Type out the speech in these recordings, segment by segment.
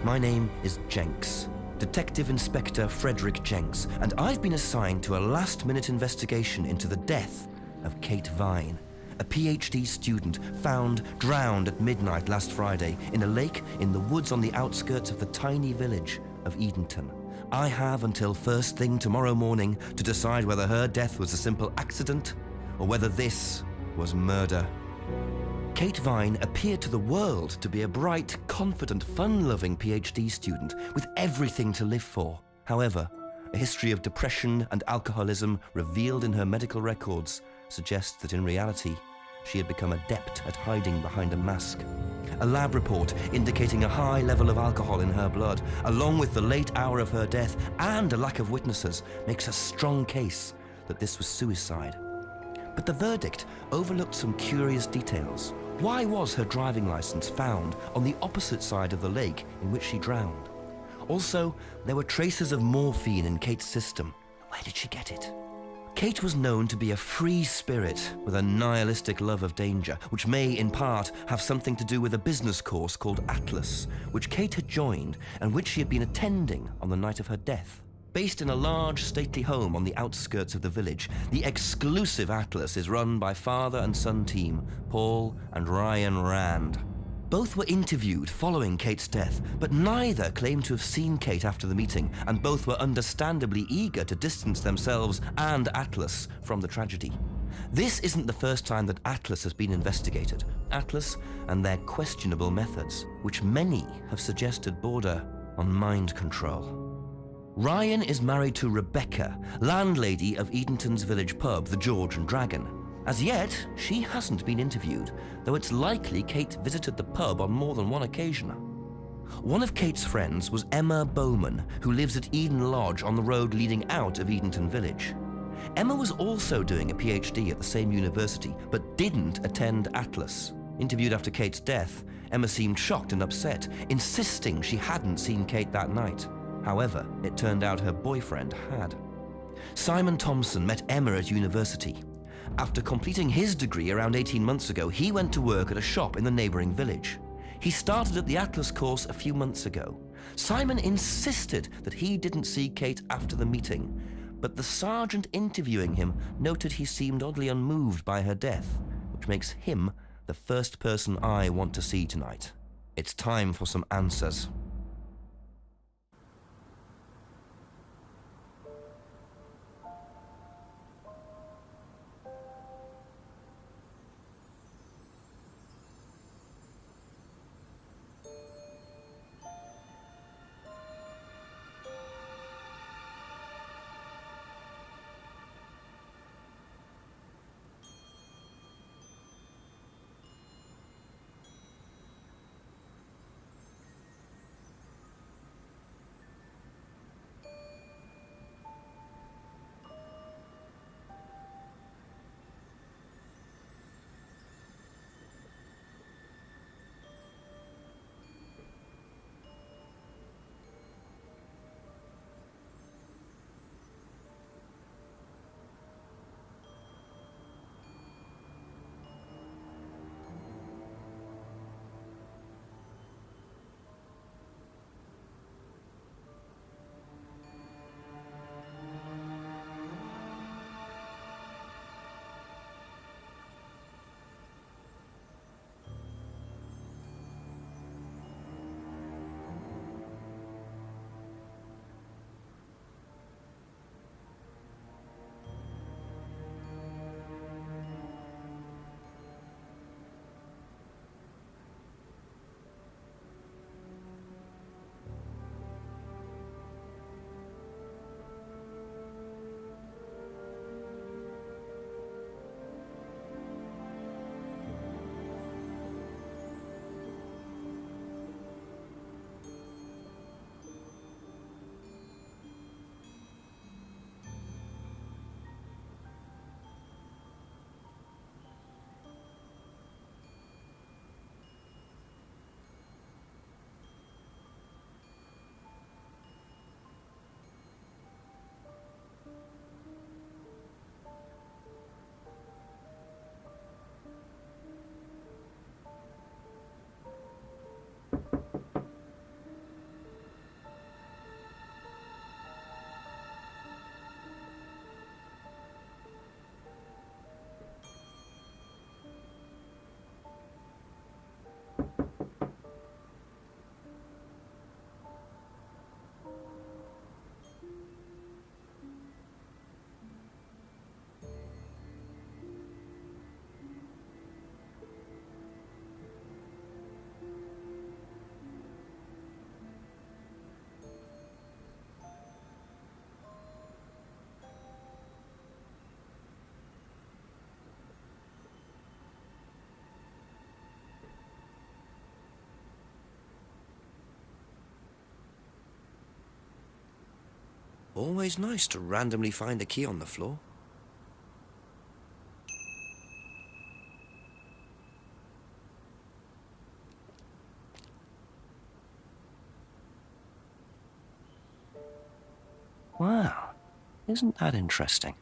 My name is Jenks, Detective Inspector Frederick Jenks, and I've been assigned to a last-minute investigation into the death of Kate Vine, a PhD student found drowned at midnight last Friday in a lake in the woods on the outskirts of the tiny village of Edenton. I have until first thing tomorrow morning to decide whether her death was a simple accident or whether this was murder. Kate Vine appeared to the world to be a bright, confident, fun-loving PhD student with everything to live for. However, a history of depression and alcoholism revealed in her medical records suggests that in reality, she had become adept at hiding behind a mask. A lab report indicating a high level of alcohol in her blood, along with the late hour of her death and a lack of witnesses, makes a strong case that this was suicide. But the verdict overlooked some curious details. Why was her driving license found on the opposite side of the lake in which she drowned? Also, there were traces of morphine in Kate's system. Where did she get it? Kate was known to be a free spirit with a nihilistic love of danger, which may, in part, have something to do with a business course called Atlas, which Kate had joined and which she had been attending on the night of her death. Based in a large, stately home on the outskirts of the village, the exclusive Atlas is run by father and son team, Paul and Ryan Rand. Both were interviewed following Kate's death, but neither claimed to have seen Kate after the meeting, and both were understandably eager to distance themselves and Atlas from the tragedy. This isn't the first time that Atlas has been investigated. Atlas and their questionable methods, which many have suggested border on mind control. Ryan is married to Rebecca, landlady of Edenton's village pub, the George and Dragon. As yet, she hasn't been interviewed, though it's likely Kate visited the pub on more than one occasion. One of Kate's friends was Emma Bowman, who lives at Eden Lodge on the road leading out of Edenton village. Emma was also doing a PhD at the same university, but didn't attend Atlas. Interviewed after Kate's death, Emma seemed shocked and upset, insisting she hadn't seen Kate that night. However, it turned out her boyfriend had. Simon Thompson met Emma at university. After completing his degree around 18 months ago, he went to work at a shop in the neighboring village. He started at the Atlas course a few months ago. Simon insisted that he didn't see Kate after the meeting, but the sergeant interviewing him noted he seemed oddly unmoved by her death, which makes him the first person I want to see tonight. It's time for some answers. Always nice to randomly find a key on the floor. Wow, isn't that interesting?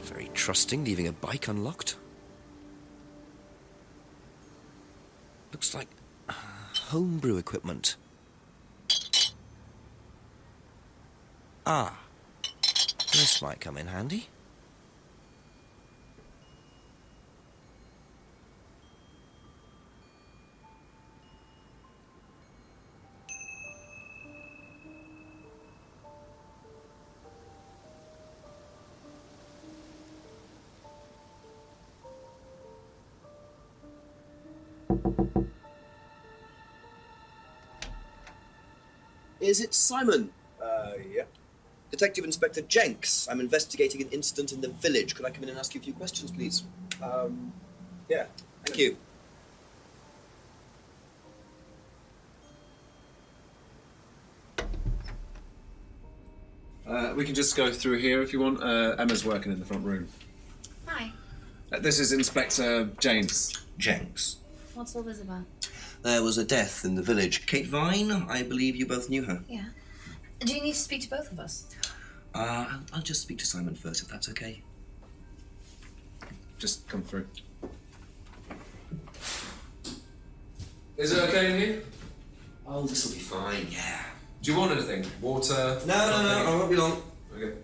Very trusting, leaving a bike unlocked. Looks like homebrew equipment. Ah, this might come in handy. Is it Simon? Yeah. Detective Inspector Jenks. I'm investigating an incident in the village. Could I come in and ask you a few questions, please? Yeah. Thank you. We can just go through here if you want. Emma's working in the front room. Hi. This is Inspector James. Jenks. What's all this about? There was a death in the village. Kate Vine, I believe you both knew her. Yeah. Do you need to speak to both of us? I'll just speak to Simon first, if that's okay. Just come through. Is it okay in here? Oh, this'll be fine, yeah. Do you want anything? Water? No, I won't be long. Okay.